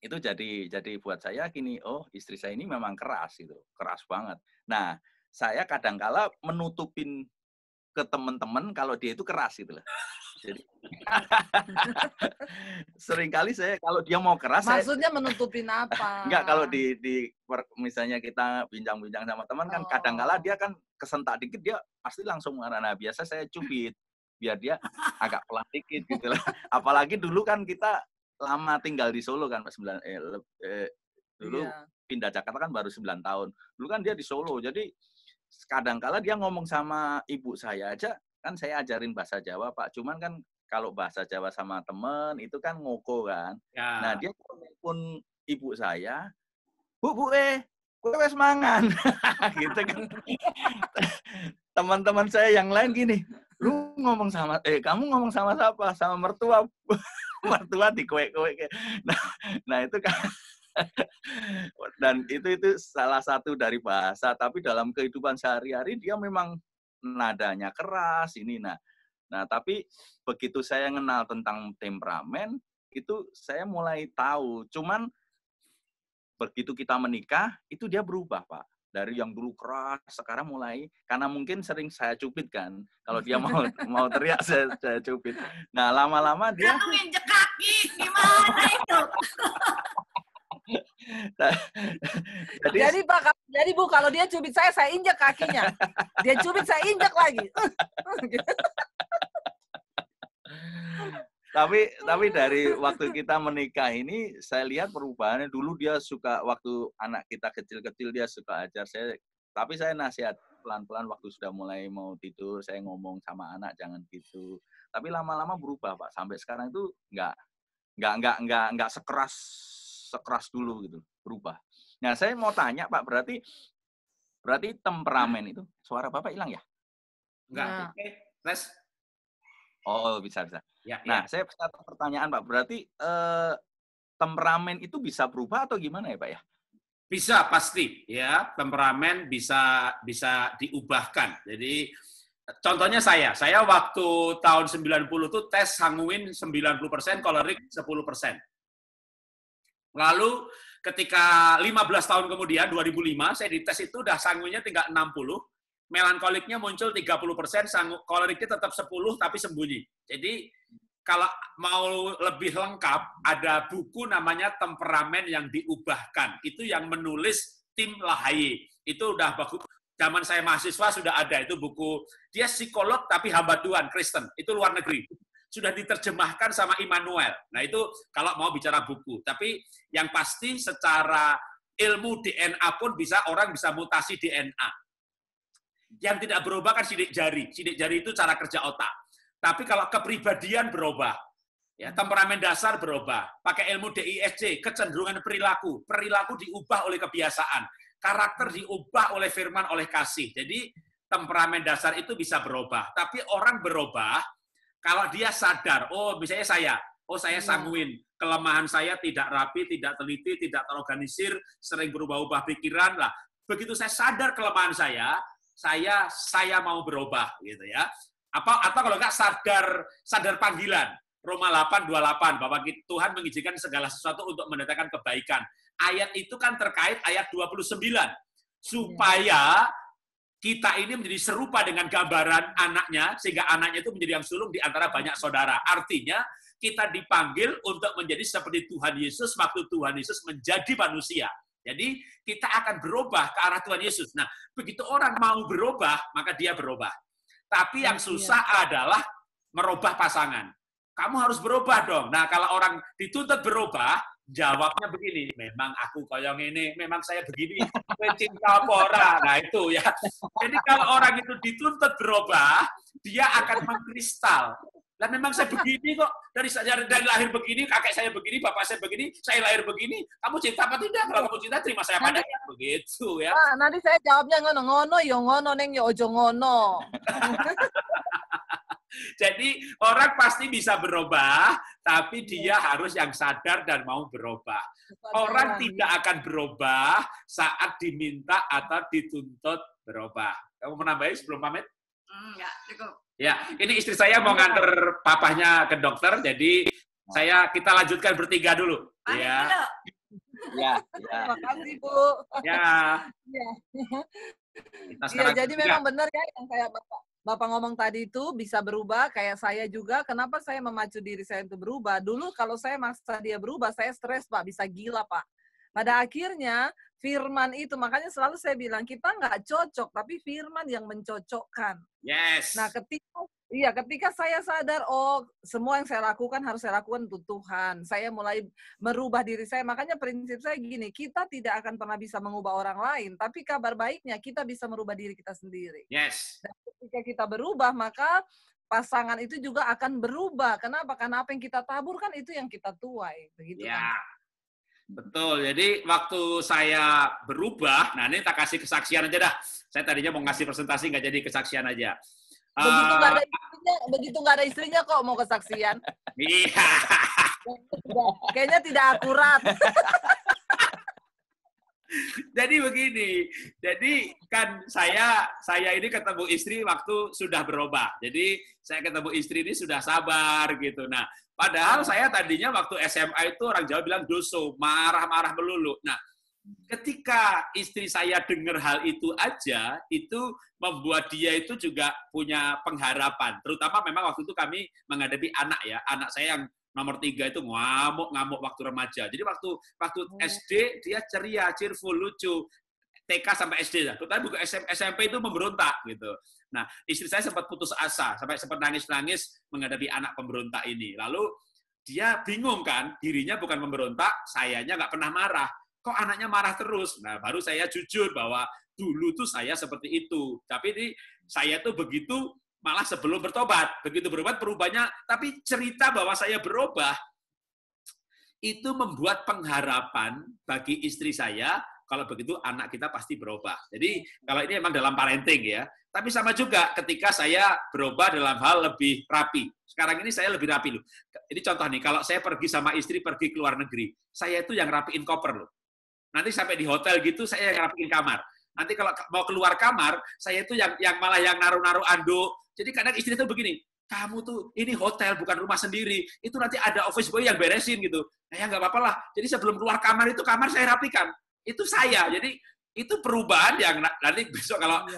itu jadi buat saya gini, oh istri saya ini memang keras gitu, keras banget. Nah, saya kadangkala menutupin ke teman-teman kalau dia itu keras gitu loh. Jadi seringkali saya kalau dia mau keras, maksudnya menutupin apa? Enggak, kalau misalnya kita bincang-bincang sama teman kan kadang-kala dia kan kesentak dikit dia pasti langsung marah. Nah, biasa saya cubit biar dia agak pelan dikit gitu lah. Apalagi dulu kan kita lama tinggal di Solo kan, dulu pindah Jakarta kan baru 9 tahun. Dulu kan dia di Solo. Jadi kadang-kala dia ngomong sama ibu saya aja, kan saya ajarin bahasa Jawa, Pak. Cuman kan kalau bahasa Jawa sama temen itu kan ngoko kan. Ya. Nah, dia pun ibu saya, Bu, kowe wis mangan. Gitu kan. Teman-teman saya yang lain gini, kamu ngomong sama siapa? Sama mertua. Mertua di kowe-kowe. Nah, itu kan dan itu salah satu dari bahasa, tapi dalam kehidupan sehari-hari dia memang nadanya keras ini. Nah, tapi begitu saya kenal tentang temperamen, itu saya mulai tahu. Cuman begitu kita menikah, itu dia berubah, Pak. Dari yang dulu keras, sekarang mulai, karena mungkin sering saya cubit kan. Kalau dia mau teriak, saya cubit. Nah, lama-lama dia... Kamu injek kaki, gimana itu? Jadi Pak, Bu, kalau dia cubit saya injek kakinya. Dia cubit, saya injek lagi. Tapi dari waktu kita menikah ini, saya lihat perubahannya. Dulu dia suka, waktu anak kita kecil-kecil, dia suka ajar saya. Tapi saya nasihat pelan-pelan waktu sudah mulai mau tidur, saya ngomong sama anak, jangan gitu. Tapi lama-lama berubah, Pak. Sampai sekarang itu nggak sekeras dulu gitu, berubah. Nah, saya mau tanya, Pak, berarti temperamen itu, suara Bapak hilang ya? Enggak. Oke. Tes. Oh, bisa. Ya, nah, saya satu pertanyaan, Pak. Berarti temperamen itu bisa berubah atau gimana ya, Pak ya? Bisa, pasti ya. Temperamen bisa diubahkan. Jadi contohnya saya waktu tahun 90 tuh tes sanguin 90%, kolerik 10%. Lalu ketika 15 tahun kemudian 2005 saya dites itu udah sanguinnya tinggal 60. Melankoliknya muncul 30%, koleriknya tetap 10 tapi sembunyi. Jadi kalau mau lebih lengkap, ada buku namanya Temperamen yang Diubahkan. Itu yang menulis Tim LaHaye. Itu udah bagus. Zaman saya mahasiswa sudah ada itu buku. Dia psikolog tapi hamba Tuhan, Kristen. Itu luar negeri. Sudah diterjemahkan sama Immanuel. Nah itu kalau mau bicara buku. Tapi yang pasti secara ilmu DNA pun orang bisa mutasi DNA. Yang tidak berubah kan sidik jari. Sidik jari itu cara kerja otak. Tapi kalau kepribadian berubah, ya temperamen dasar berubah. Pakai ilmu DISC, kecenderungan perilaku. Perilaku diubah oleh kebiasaan. Karakter diubah oleh firman, oleh kasih. Jadi temperamen dasar itu bisa berubah. Tapi orang berubah kalau dia sadar, misalnya saya sanguin. Kelemahan saya tidak rapi, tidak teliti, tidak terorganisir, sering berubah-ubah pikiran. Lah, begitu saya sadar kelemahan saya mau berubah gitu ya. Atau kalau enggak sadar panggilan. Roma 8:28 bahwa Tuhan mengizinkan segala sesuatu untuk mendatangkan kebaikan. Ayat itu kan terkait ayat 29. Supaya kita ini menjadi serupa dengan gambaran anaknya, sehingga anaknya itu menjadi yang sulung di antara banyak saudara. Artinya kita dipanggil untuk menjadi seperti Tuhan Yesus waktu Tuhan Yesus menjadi manusia. Jadi kita akan berubah ke arah Tuhan Yesus. Nah, begitu orang mau berubah, maka dia berubah. Tapi yang susah adalah merubah pasangan. Kamu harus berubah dong. Nah, kalau orang dituntut berubah, jawabnya begini, memang aku koyong ini, memang saya begini, cinta pora. Nah, itu ya. Jadi kalau orang itu dituntut berubah, dia akan mengkristal. Lah memang saya begini kok, dari lahir begini, kakek saya begini, bapak saya begini, saya lahir begini, kamu cinta apa tidak? Kalau kamu cinta, terima saya padanya. Begitu ya. Nah, nanti saya jawabnya ngono-ngono, yo ngono neng yo ojo ngono. Jadi orang pasti bisa berubah, tapi dia harus yang sadar dan mau berubah. Orang tidak akan berubah saat diminta atau dituntut berubah. Kamu menambahin sebelum pamit? Enggak, cukup. Ya, ini istri saya mau nganter papahnya ke dokter, jadi kita lanjutkan bertiga dulu. Pamit Ya. dulu. Ya. Terima kasih, Bu. Ya. Ya. Kita Iya, jadi memang benar ya yang kayak Bapak Bapak ngomong tadi itu bisa berubah, kayak saya juga. Kenapa saya memacu diri saya untuk berubah? Dulu kalau saya maksa dia berubah, saya stres, Pak. Bisa gila, Pak. Pada akhirnya, firman itu, makanya selalu saya bilang, kita nggak cocok, tapi firman yang mencocokkan. Yes. Nah, ketika saya sadar, oh, semua yang saya lakukan harus saya lakukan untuk Tuhan. Saya mulai merubah diri saya. Makanya prinsip saya gini, kita tidak akan pernah bisa mengubah orang lain, tapi kabar baiknya kita bisa merubah diri kita sendiri. Yes. Dan ketika kita berubah, maka pasangan itu juga akan berubah. Kenapa? Karena apa yang kita taburkan itu yang kita tuai. Begitu Ya. kan? Betul. Jadi waktu saya berubah, nah ini tak kasih kesaksian aja dah. Saya tadinya mau ngasih presentasi, nggak jadi kesaksian aja. Begitu nggak ada istrinya kok mau kesaksian. Iya. Kayaknya tidak akurat. Jadi begini, jadi kan saya ini ketemu istri waktu sudah berubah. Jadi saya ketemu istri ini sudah sabar gitu. Nah, padahal saya tadinya waktu SMA itu orang Jawa bilang doso, marah-marah melulu. Nah, ketika istri saya dengar hal itu aja, itu membuat dia itu juga punya pengharapan. Terutama memang waktu itu kami menghadapi anak ya, anak saya yang nomor 3 itu ngamuk waktu remaja. Jadi waktu SD dia ceria, cheerful, lucu. TK sampai SD lah. Tapi bukan SMP itu memberontak gitu. Nah, istri saya sempat putus asa, sampai sempat nangis-nangis menghadapi anak pemberontak ini. Lalu dia bingung kan, dirinya bukan memberontak, sayanya nggak pernah marah. Kok anaknya marah terus? Nah, baru saya jujur bahwa dulu tuh saya seperti itu. Tapi ini saya tuh begitu malah sebelum bertobat. Begitu bertobat perubahnya, tapi cerita bahwa saya berubah itu membuat pengharapan bagi istri saya, kalau begitu anak kita pasti berubah. Jadi kalau ini memang dalam parenting ya. Tapi sama juga ketika saya berubah dalam hal lebih rapi. Sekarang ini saya lebih rapi loh. Ini contoh nih, kalau saya pergi sama istri pergi ke luar negeri, saya itu yang rapiin koper loh. Nanti sampai di hotel gitu saya yang rapiin kamar. Nanti kalau mau keluar kamar, saya itu yang malah yang naruh-naruh anduk. Jadi kadang istri itu begini, kamu tuh ini hotel bukan rumah sendiri, itu nanti ada office boy yang beresin gitu. Nah, ya nggak apa-apa lah. Jadi sebelum keluar kamar itu kamar saya rapikan. Itu saya. Jadi itu perubahan yang nanti besok kalau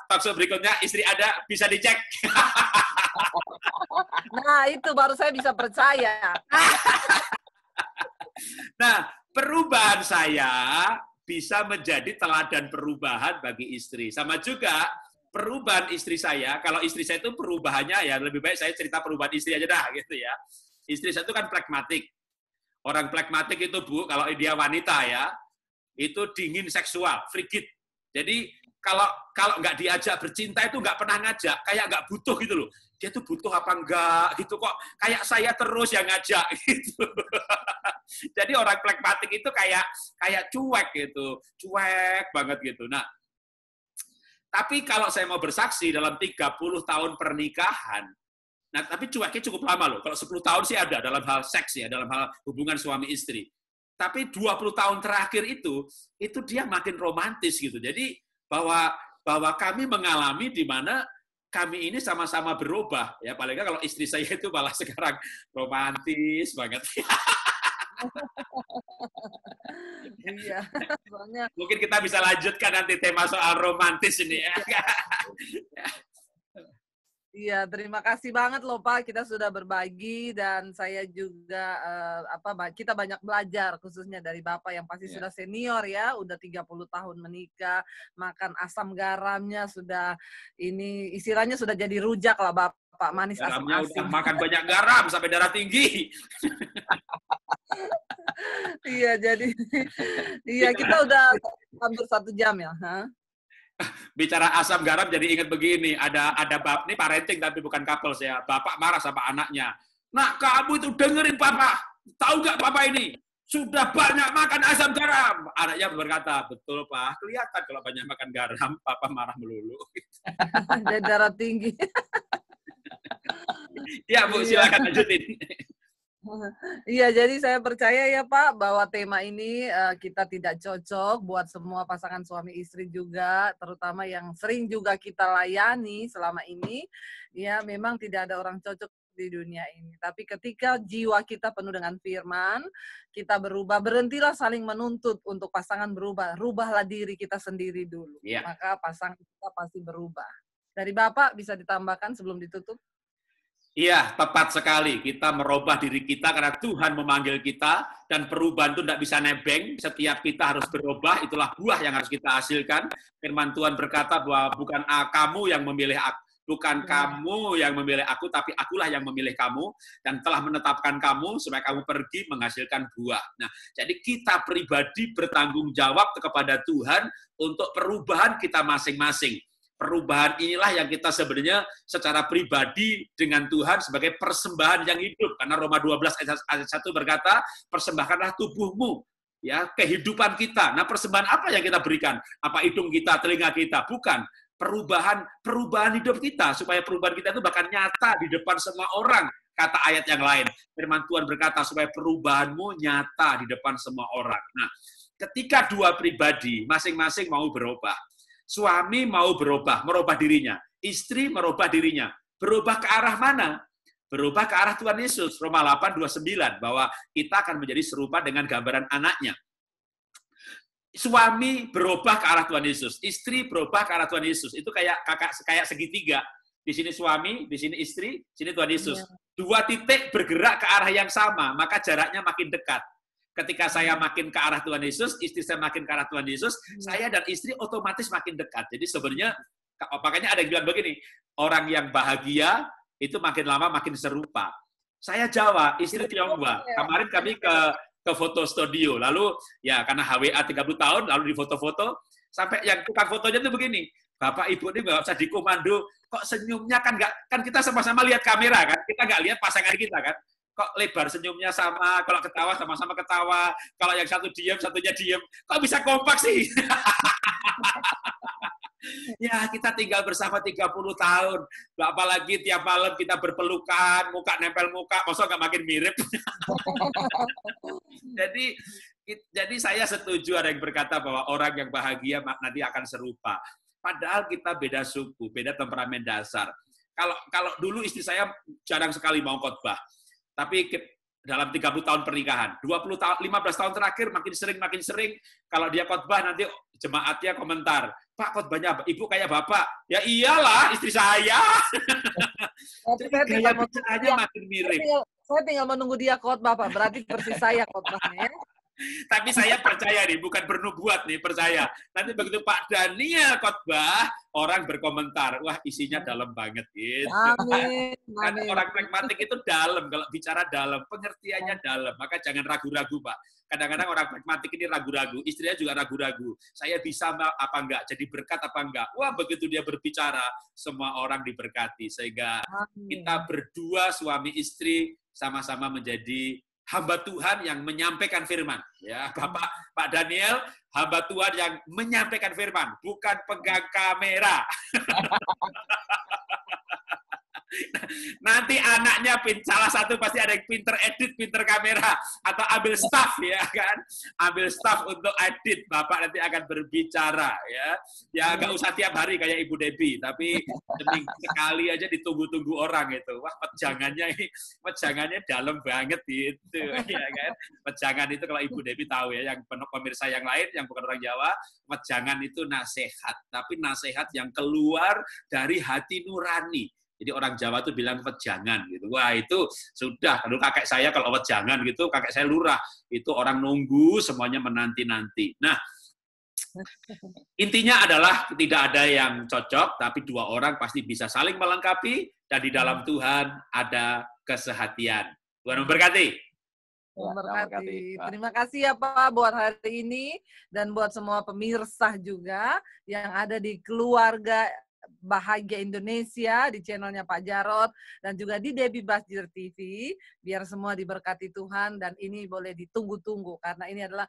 talkshow berikutnya istri ada bisa dicek. Nah, itu baru saya bisa percaya. Nah, perubahan saya bisa menjadi teladan perubahan bagi istri. Sama juga perubahan istri saya, kalau istri saya itu perubahannya ya lebih baik saya cerita perubahan istri aja dah gitu ya. Istri saya itu kan pragmatik. Orang pragmatik itu Bu, kalau dia wanita ya, itu dingin seksual, frigid. Jadi kalau nggak diajak bercinta itu nggak pernah ngajak, kayak nggak butuh gitu loh. Dia tuh butuh apa enggak gitu kok, kayak saya terus yang ngajak gitu. Jadi orang pragmatik itu kayak cuek gitu, cuek banget gitu. Nah, tapi kalau saya mau bersaksi dalam 30 tahun pernikahan, nah tapi cueknya cukup lama loh. Kalau 10 tahun sih ada dalam hal seks ya, dalam hal hubungan suami istri. Tapi 20 tahun terakhir itu dia makin romantis gitu. Jadi bahwa kami mengalami di mana kami ini sama-sama berubah ya. Paling nggak kalau istri saya itu malah sekarang romantis banget. Iya, soalnya Mungkin kita bisa lanjutkan nanti tema soal romantis ini ya. iya, terima kasih banget loh Pak, kita sudah berbagi dan saya juga kita banyak belajar khususnya dari Bapak yang pasti sudah senior ya, udah 30 tahun menikah, makan asam garamnya sudah ini istilahnya sudah jadi rujak lah Bapak, manis asam Garamnya asin. udah makan banyak garam sampai darah tinggi. Iya, jadi iya kita udah hampir 1 jam ya. Hah? Bicara asam garam jadi ingat begini, ada bab ini parenting tapi bukan couples ya. Bapak marah sama anaknya. Nah, kamu itu dengerin Papa. Tahu nggak Papa ini? Sudah banyak makan asam garam. Anaknya berkata, betul Pak. Kelihatan kalau banyak makan garam, Papa marah melulu. Jadi darah tinggi. Ya Bu, silakan lanjutin. Iya, jadi saya percaya ya Pak bahwa tema ini kita tidak cocok buat semua pasangan suami istri juga, terutama yang sering juga kita layani selama ini. Ya, memang tidak ada orang cocok di dunia ini. Tapi ketika jiwa kita penuh dengan firman, kita berubah, berhentilah saling menuntut untuk pasangan berubah. Rubahlah diri kita sendiri dulu. Ya. Maka pasangan kita pasti berubah. Dari Bapak bisa ditambahkan sebelum ditutup? Iya, tepat sekali. Kita merubah diri kita karena Tuhan memanggil kita, dan perubahan itu tidak bisa nebeng. Setiap kita harus berubah, itulah buah yang harus kita hasilkan. Firman Tuhan berkata bahwa bukan kamu yang memilih aku, bukan kamu yang memilih aku, tapi akulah yang memilih kamu, dan telah menetapkan kamu supaya kamu pergi menghasilkan buah. Nah, jadi kita pribadi bertanggung jawab kepada Tuhan untuk perubahan kita masing-masing. Perubahan inilah yang kita sebenarnya secara pribadi dengan Tuhan sebagai persembahan yang hidup. Karena Roma 12 ayat 1 berkata, persembahkanlah tubuhmu, ya, kehidupan kita. Nah, persembahan apa yang kita berikan? Apa hidung kita, telinga kita? Bukan. Perubahan hidup kita, supaya perubahan kita itu bahkan nyata di depan semua orang. Kata ayat yang lain, firman Tuhan berkata, supaya perubahanmu nyata di depan semua orang. Nah, ketika dua pribadi masing-masing mau berubah, suami mau berubah, merubah dirinya. Istri merubah dirinya. Berubah ke arah mana? Berubah ke arah Tuhan Yesus. Roma 8:29, bahwa kita akan menjadi serupa dengan gambaran anaknya. Suami berubah ke arah Tuhan Yesus. Istri berubah ke arah Tuhan Yesus. Itu kayak segitiga. Di sini suami, di sini istri, di sini Tuhan Yesus. Dua titik bergerak ke arah yang sama, maka jaraknya makin dekat. Ketika saya makin ke arah Tuhan Yesus, istri saya makin ke arah Tuhan Yesus, saya dan istri otomatis makin dekat. Jadi sebenarnya, makanya ada yang bilang begini, orang yang bahagia itu makin lama makin serupa. Saya Jawa, istri Tionghoa. Kemarin kami ke foto studio, lalu ya karena HWA 30 tahun, lalu di foto-foto, sampai yang tukang fotonya itu begini, Bapak Ibu ini nggak usah dikomando, kok senyumnya kan kita sama-sama lihat kamera kan, kita nggak lihat pasangan kita kan, kok lebar senyumnya sama, kalau ketawa sama-sama ketawa, kalau yang satu diam, satunya diam, kok bisa kompak sih? Ya, kita tinggal bersama 30 tahun, apalagi tiap malam kita berpelukan, muka nempel muka, masa nggak makin mirip? Jadi saya setuju ada yang berkata bahwa orang yang bahagia nanti akan serupa. Padahal kita beda suku, beda temperamen dasar. Kalau dulu istri saya jarang sekali mau khotbah. Tapi dalam 30 tahun pernikahan, 15 tahun terakhir makin sering, kalau dia khotbah nanti jemaatnya komentar, Pak, khotbahnya Ibu kayak Bapak. Ya iyalah, istri saya. Jadi gaya bicaranya makin mirip. Saya tinggal menunggu dia khotbah, Pak. Berarti persis saya khotbahnya. Tapi saya percaya nih, bukan bernubuat nih, percaya. Nanti begitu Pak Daniel khotbah, orang berkomentar, wah isinya dalam banget gitu. Amin. Karena orang pragmatik itu dalam, kalau bicara dalam, pengertiannya dalam. Maka jangan ragu-ragu, Pak. Kadang-kadang orang pragmatik ini ragu-ragu, istrinya juga ragu-ragu. Saya bisa apa enggak, jadi berkat apa enggak. Wah, begitu dia berbicara, semua orang diberkati. Sehingga kita berdua, suami istri, sama-sama menjadi hamba Tuhan yang menyampaikan firman. Ya, Pak Daniel, hamba Tuhan yang menyampaikan firman, bukan pegang kamera. Nanti anaknya salah satu pasti ada yang pinter edit, pinter kamera, atau ambil staff ya kan, ambil staff untuk edit. Bapak nanti akan berbicara ya nggak usah tiap hari kayak Ibu Debbie, tapi sekali aja ditunggu-tunggu orang itu. Wah, pejangannya dalam banget gitu ya kan. Pejangan itu kalau Ibu Debbie tahu ya, yang pemirsa yang lain yang bukan orang Jawa, pejangan itu nasihat, tapi nasihat yang keluar dari hati nurani. Jadi orang Jawa tuh bilang wejangan gitu. Wah, itu sudah. Dulu kakek saya kalau wejangan gitu, kakek saya lurah. Itu orang nunggu, semuanya menanti-nanti. Nah, intinya adalah tidak ada yang cocok, tapi dua orang pasti bisa saling melengkapi, dan di dalam Tuhan ada kesehatian. Tuhan memberkati. Terima kasih ya Pak buat hari ini, dan buat semua pemirsa juga yang ada di Keluarga Bahagia Indonesia di channelnya Pak Jarod, dan juga di Debbie Basjir TV, biar semua diberkati Tuhan. Dan ini boleh ditunggu-tunggu karena ini adalah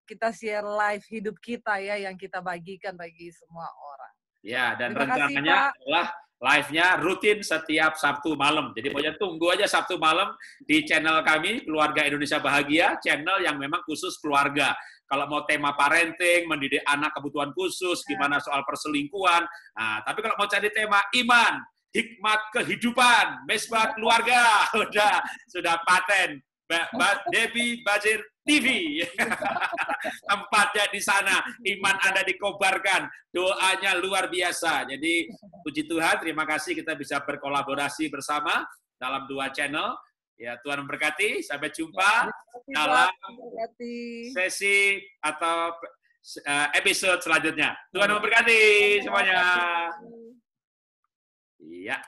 kita share live hidup kita ya, yang kita bagikan bagi semua orang. Ya, dan rencananya adalah live-nya rutin setiap Sabtu malam. Jadi pokoknya tunggu aja Sabtu malam di channel kami, Keluarga Indonesia Bahagia, channel yang memang khusus keluarga. Kalau mau tema parenting, mendidik anak kebutuhan khusus, gimana soal perselingkuhan. Nah, tapi kalau mau cari tema iman, hikmat kehidupan, mesbah keluarga, sudah paten. Debbie Basjir TV. Tempat pada di sana. Iman Anda dikobarkan. Doanya luar biasa. Jadi puji Tuhan, terima kasih kita bisa berkolaborasi bersama dalam 2 channel. Ya, Tuhan memberkati. Sampai jumpa dalam sesi atau episode selanjutnya. Tuhan memberkati semuanya. Iya.